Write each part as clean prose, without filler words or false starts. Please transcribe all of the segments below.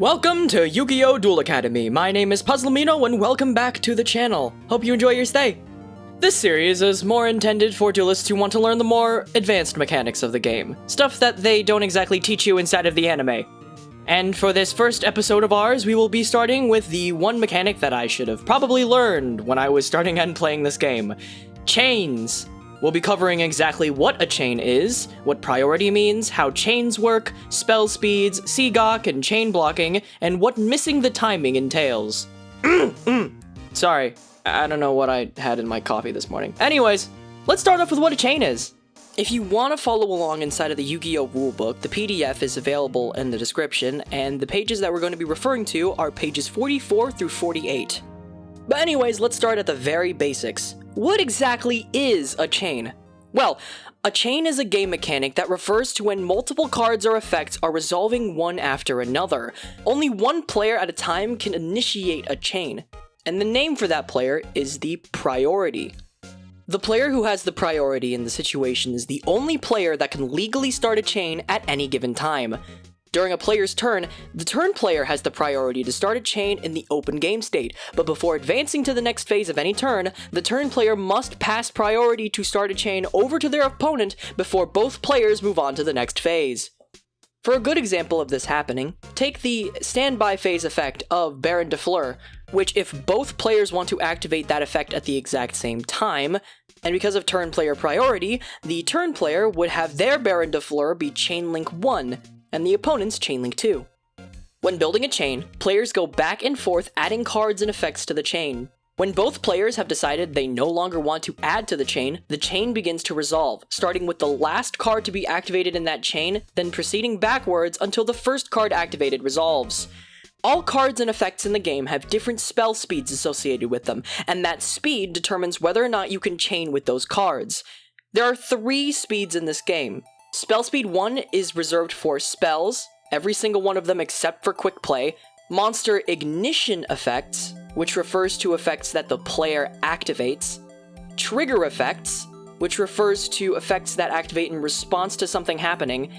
Welcome to Yu-Gi-Oh! Duel Academy. My name is Puzzlemino and welcome back to the channel. Hope you enjoy your stay. This series is more intended for duelists who want to learn the more advanced mechanics of the game. Stuff that they don't exactly teach you inside of the anime. And for this first episode of ours, we will be starting with the one mechanic that I should have probably learned when I was starting and playing this game. Chains. We'll be covering exactly what a chain is, what priority means, how chains work, spell speeds, SEGOC and chain blocking, and what missing the timing entails. Sorry, I don't know what I had in my coffee this morning. Anyways, let's start off with what a chain is. If you want to follow along inside of the Yu-Gi-Oh! Rulebook, the PDF is available in the description, and the pages that we're going to be referring to are pages 44 through 48. But anyways, let's start at the very basics. What exactly is a chain? Well, a chain is a game mechanic that refers to when multiple cards or effects are resolving one after another. Only one player at a time can initiate a chain, and the name for that player is the priority. The player who has the priority in the situation is the only player that can legally start a chain at any given time. During a player's turn, the turn player has the priority to start a chain in the open game state, but before advancing to the next phase of any turn, the turn player must pass priority to start a chain over to their opponent before both players move on to the next phase. For a good example of this happening, take the standby phase effect of Baron de Fleur, which if both players want to activate that effect at the exact same time, and because of turn player priority, the turn player would have their Baron de Fleur be chain link 1, and the opponent's chain link 2. When building a chain, players go back and forth adding cards and effects to the chain. When both players have decided they no longer want to add to the chain begins to resolve, starting with the last card to be activated in that chain, then proceeding backwards until the first card activated resolves. All cards and effects in the game have different spell speeds associated with them, and that speed determines whether or not you can chain with those cards. There are 3 speeds in this game. Spell speed 1 is reserved for spells, every single one of them except for quick play, monster ignition effects, which refers to effects that the player activates, trigger effects, which refers to effects that activate in response to something happening,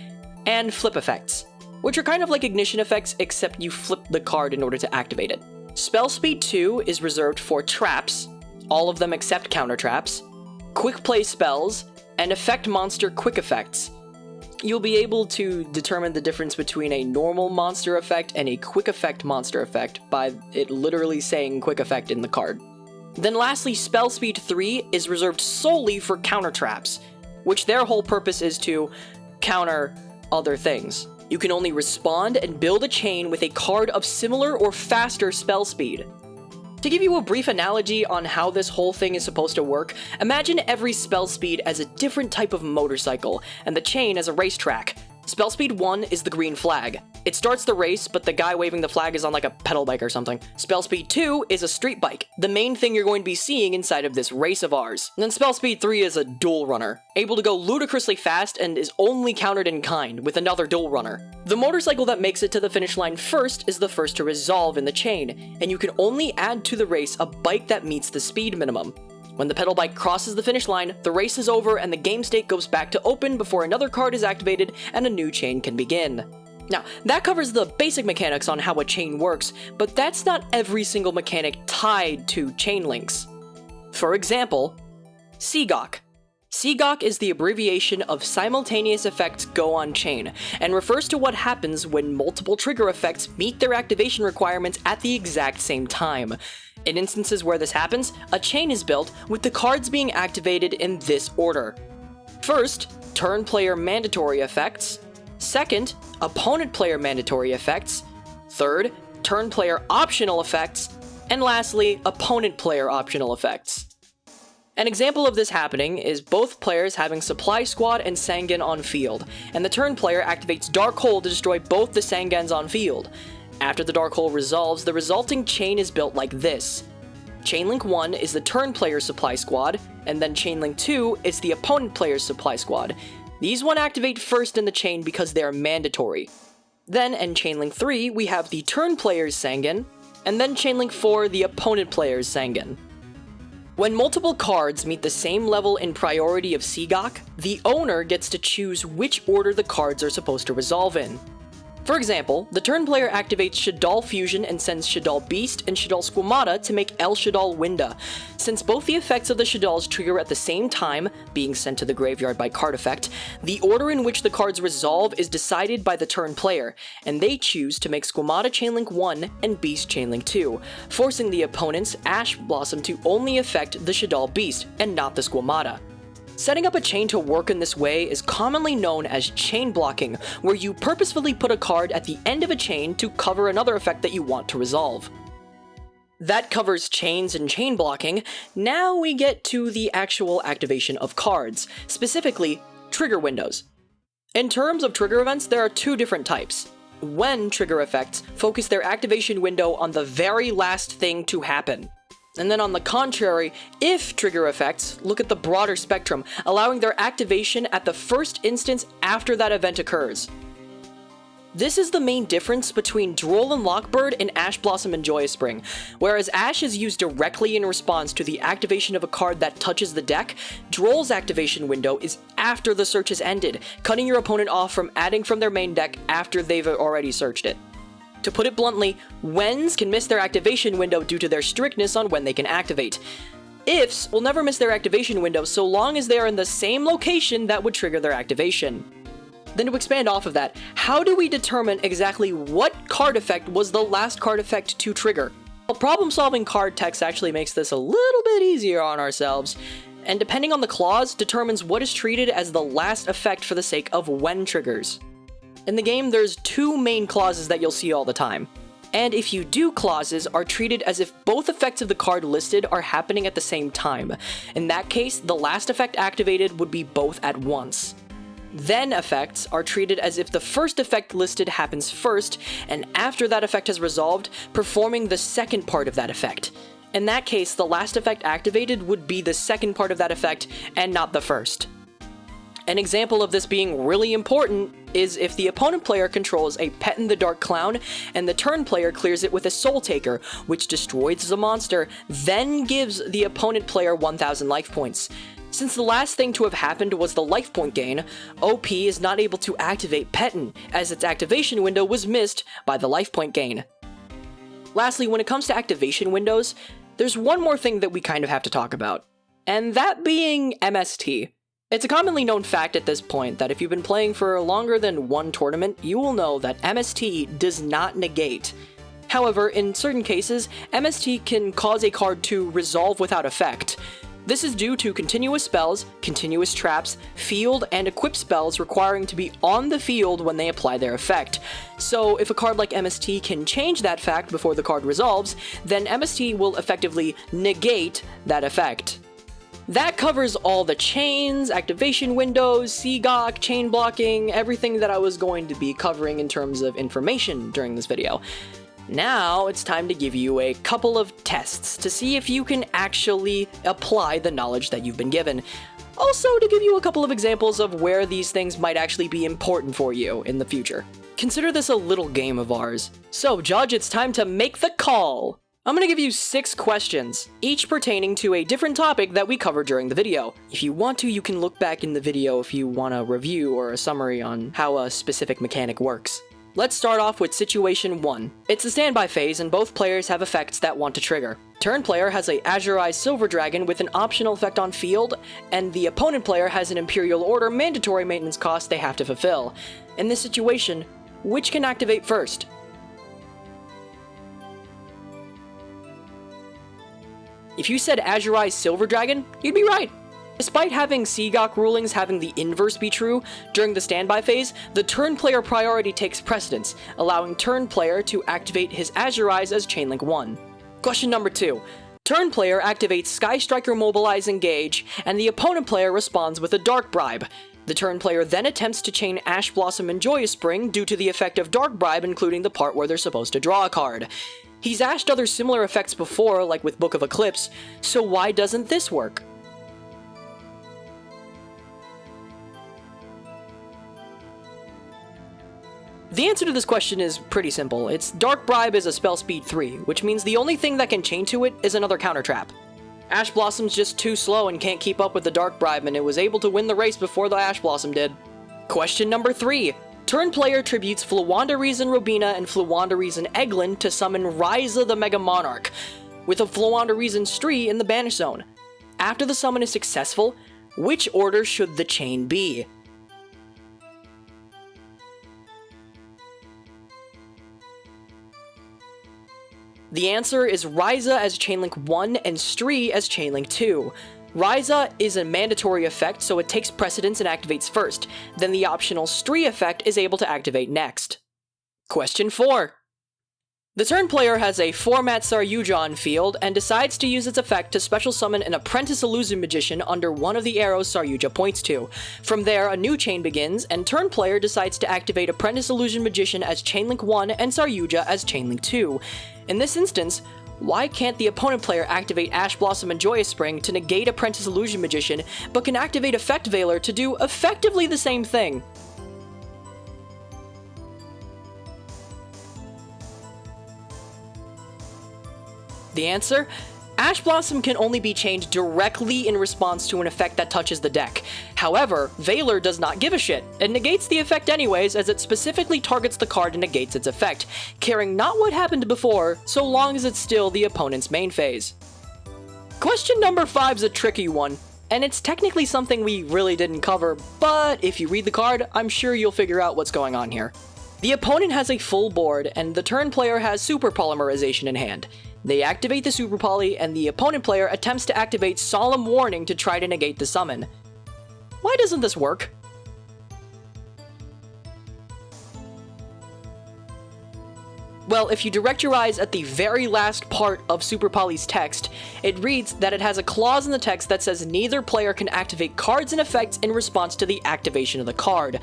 and flip effects, which are kind of like ignition effects except you flip the card in order to activate it. Spell speed 2 is reserved for traps, all of them except counter traps, quick play spells, and effect monster quick effects. You'll be able to determine the difference between a normal monster effect and a quick effect monster effect by it literally saying quick effect in the card. Then lastly, spell speed 3 is reserved solely for counter traps, which their whole purpose is to counter other things. You can only respond and build a chain with a card of similar or faster spell speed. To give you a brief analogy on how this whole thing is supposed to work, imagine every spell speed as a different type of motorcycle, and the chain as a racetrack. Spell speed 1 is the green flag. It starts the race, but the guy waving the flag is on like a pedal bike or something. Spell speed 2 is a street bike, the main thing you're going to be seeing inside of this race of ours. And then spell speed 3 is a duel runner, able to go ludicrously fast and is only countered in kind with another duel runner. The motorcycle that makes it to the finish line first is the first to resolve in the chain, and you can only add to the race a bike that meets the speed minimum. When the pedal bike crosses the finish line, the race is over and the game state goes back to open before another card is activated and a new chain can begin. Now, that covers the basic mechanics on how a chain works, but that's not every single mechanic tied to chain links. For example, SEGOC. SEGOC is the abbreviation of Simultaneous Effects Go On Chain, and refers to what happens when multiple trigger effects meet their activation requirements at the exact same time. In instances where this happens, a chain is built with the cards being activated in this order. First, turn player mandatory effects. Second, opponent player mandatory effects. Third, turn player optional effects. And lastly, opponent player optional effects. An example of this happening is both players having Supply Squad and Sangan on field, and the turn player activates Dark Hole to destroy both the Sangans on field. After the Dark Hole resolves, the resulting chain is built like this. Chain link 1 is the turn player's Supply Squad, and then chain link 2 is the opponent player's Supply Squad. These one activate first in the chain because they are mandatory. Then in chain link 3, we have the turn player's Sangan, and then chain link 4, the opponent player's Sangan. When multiple cards meet the same level in priority of SEGOC, the owner gets to choose which order the cards are supposed to resolve in. For example, the turn player activates Shaddoll Fusion and sends Shaddoll Beast and Shaddoll Squamata to make El Shaddoll Winda. Since both the effects of the Shaddolls trigger at the same time, being sent to the graveyard by card effect, the order in which the cards resolve is decided by the turn player, and they choose to make Squamata Chainlink 1 and Beast Chainlink 2, forcing the opponent's Ash Blossom to only affect the Shaddoll Beast and not the Squamata. Setting up a chain to work in this way is commonly known as chain blocking, where you purposefully put a card at the end of a chain to cover another effect that you want to resolve. That covers chains and chain blocking. Now we get to the actual activation of cards, specifically trigger windows. In terms of trigger events, there are two different types. When trigger effects focus their activation window on the very last thing to happen. And then on the contrary, if trigger effects look at the broader spectrum, allowing their activation at the first instance after that event occurs. This is the main difference between Droll and Lockbird and Ash Blossom and Joyous Spring. Whereas Ash is used directly in response to the activation of a card that touches the deck, Droll's activation window is after the search has ended, cutting your opponent off from adding from their main deck after they've already searched it. To put it bluntly, Wens can miss their activation window due to their strictness on when they can activate. Ifs will never miss their activation window so long as they are in the same location that would trigger their activation. Then to expand off of that, how do we determine exactly what card effect was the last card effect to trigger? Well, problem-solving card text actually makes this a little bit easier on ourselves, and depending on the clause, determines what is treated as the last effect for the sake of when triggers. In the game, there's two main clauses that you'll see all the time. And if you do clauses are treated as if both effects of the card listed are happening at the same time. In that case, the last effect activated would be both at once. Then effects are treated as if the first effect listed happens first, and after that effect has resolved, performing the second part of that effect. In that case, the last effect activated would be the second part of that effect, and not the first. An example of this being really important is if the opponent player controls a Pet in the Dark Clown, and the turn player clears it with a Soul Taker, which destroys the monster, then gives the opponent player 1000 life points. Since the last thing to have happened was the life point gain, OP is not able to activate Petin, as its activation window was missed by the life point gain. Lastly, when it comes to activation windows, there's one more thing that we kind of have to talk about, and that being MST. It's a commonly known fact at this point that if you've been playing for longer than one tournament, you will know that MST does not negate. However, in certain cases, MST can cause a card to resolve without effect. This is due to continuous spells, continuous traps, field, and equip spells requiring to be on the field when they apply their effect. So if a card like MST can change that fact before the card resolves, then MST will effectively negate that effect. That covers all the chains, activation windows, SEGOC, chain blocking, everything that I was going to be covering in terms of information during this video. Now it's time to give you a couple of tests to see if you can actually apply the knowledge that you've been given. Also to give you a couple of examples of where these things might actually be important for you in the future. Consider this a little game of ours. So, Judge, it's time to make the call! I'm gonna give you 6 questions, each pertaining to a different topic that we covered during the video. If you want to, you can look back in the video if you want a review or a summary on how a specific mechanic works. Let's start off with Situation 1. It's a standby phase and both players have effects that want to trigger. Turn player has a Azurized Silver Dragon with an optional effect on field, and the opponent player has an Imperial Order mandatory maintenance cost they have to fulfill. In this situation, which can activate first? If you said Azurized Silver Dragon, you'd be right. Despite having SEGOC rulings having the inverse be true, during the standby phase, the turn player priority takes precedence, allowing turn player to activate his Azurize as Chainlink 1. Question number 2. Turn player activates Sky Striker Mobilize Engage, and the opponent player responds with a Dark Bribe. The turn player then attempts to chain Ash Blossom and Joyous Spring due to the effect of Dark Bribe, including the part where they're supposed to draw a card. He's ashed other similar effects before, like with Book of Eclipse, so why doesn't this work? The answer to this question is pretty simple. It's Dark Bribe is a spell speed 3, which means the only thing that can chain to it is another counter trap. Ash Blossom's just too slow and can't keep up with the Dark Bribe, and it was able to win the race before the Ash Blossom did. Question number 3. Turn player attributes Flawanda Robina and Flawanda Eglin to summon Ryza the Mega Monarch, with a Flawanda Stree in the Banish Zone. After the summon is successful, which order should the chain be? The answer is Ryza as Chainlink 1 and Stree as Chainlink 2. Ryza is a mandatory effect, so it takes precedence and activates first. Then the optional Stree effect is able to activate next. Question 4. The turn player has a format Yugioh on field and decides to use its effect to special summon an Apprentice Illusion Magician under one of the arrows Yugioh points to. From there, a new chain begins, and turn player decides to activate Apprentice Illusion Magician as Chainlink 1 and Yugioh as Chainlink 2. In this instance, why can't the opponent player activate Ash Blossom and Joyous Spring to negate Apprentice Illusion Magician, but can activate Effect Veiler to do effectively the same thing? The answer? Ash Blossom can only be changed directly in response to an effect that touches the deck. However, Veiler does not give a shit. It negates the effect anyways, as it specifically targets the card and negates its effect, caring not what happened before, so long as it's still the opponent's main phase. Question number 5 is a tricky one, and it's technically something we really didn't cover, but if you read the card, I'm sure you'll figure out what's going on here. The opponent has a full board, and the turn player has Super Polymerization in hand. They activate the Super Poly, and the opponent player attempts to activate Solemn Warning to try to negate the summon. Why doesn't this work? Well, if you direct your eyes at the very last part of Super Poly's text, it reads that it has a clause in the text that says neither player can activate cards and effects in response to the activation of the card.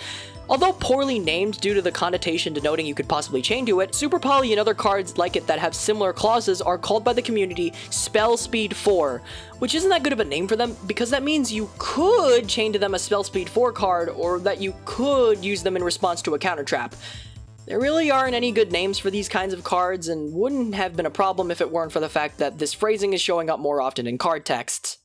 Although poorly named due to the connotation denoting you could possibly chain to it, Super Poly and other cards like it that have similar clauses are called by the community Spell Speed 4, which isn't that good of a name for them because that means you could chain to them a Spell Speed 4 card, or that you could use them in response to a counter trap. There really aren't any good names for these kinds of cards, and wouldn't have been a problem if it weren't for the fact that this phrasing is showing up more often in card texts.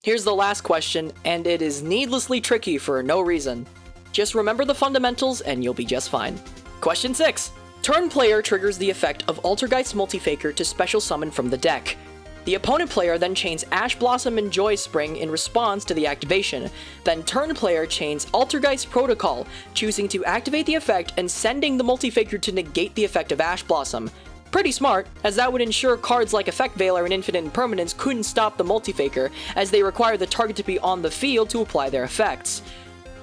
Here's the last question, and it is needlessly tricky for no reason. Just remember the fundamentals and you'll be just fine. Question 6. Turn player triggers the effect of Altergeist Multifaker to special summon from the deck. The opponent player then chains Ash Blossom and Joy Spring in response to the activation. Then turn player chains Altergeist Protocol, choosing to activate the effect and sending the Multifaker to negate the effect of Ash Blossom. Pretty smart, as that would ensure cards like Effect Veiler and Infinite Impermanence couldn't stop the Multifaker, as they require the target to be on the field to apply their effects.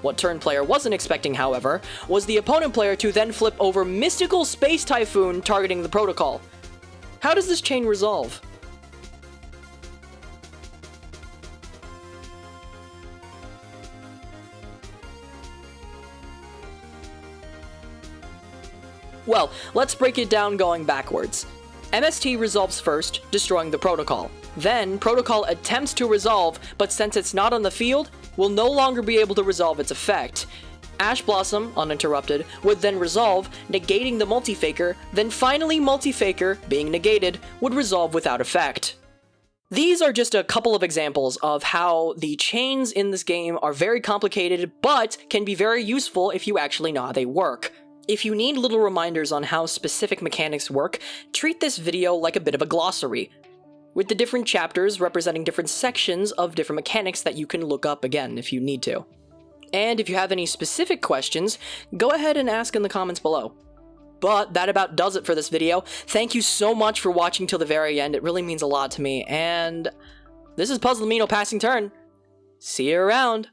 What turn player wasn't expecting, however, was the opponent player to then flip over Mystical Space Typhoon targeting the Protocol. How does this chain resolve? Well, let's break it down going backwards. MST resolves first, destroying the Protocol. Then, Protocol attempts to resolve, but since it's not on the field, will no longer be able to resolve its effect. Ash Blossom, uninterrupted, would then resolve, negating the Multifaker, then finally Multifaker, being negated, would resolve without effect. These are just a couple of examples of how the chains in this game are very complicated, but can be very useful if you actually know how they work. If you need little reminders on how specific mechanics work, treat this video like a bit of a glossary, with the different chapters representing different sections of different mechanics that you can look up again if you need to. And if you have any specific questions, go ahead and ask in the comments below. But that about does it for this video. Thank you so much for watching till the very end, it really means a lot to me, and this is Puzzlemino passing turn. See you around!